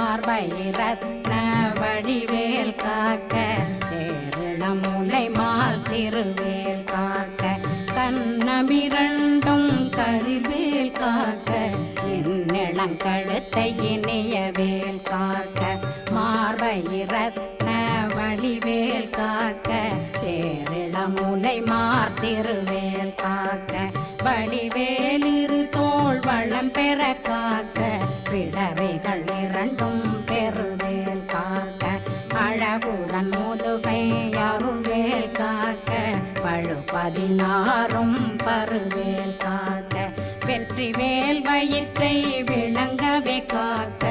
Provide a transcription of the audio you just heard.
மார்பை ரத்ன வடிவேல் காக்க சேரணமுலை மால் திருவேல் காக்க கண்ணமிரண்டும் கரிவேல் காக்க என்னிளங்கழுத்தை இனிய வேல் காக்க மார்பை ரத்ன வடிவேல் காக்க சேரிளமுலை மார் திருவேல் காக்க வடிவேலிரு தோள் வளம் பெற காக்க பிடரைகள் இரண்டும் பெருவேல் காக்க அழகுடன் முதுகை அருள்வேல் காக்க பழு 16 பருவேல் காக்க வெற்றிவேல் வயிற்றை விளங்கவே காக்க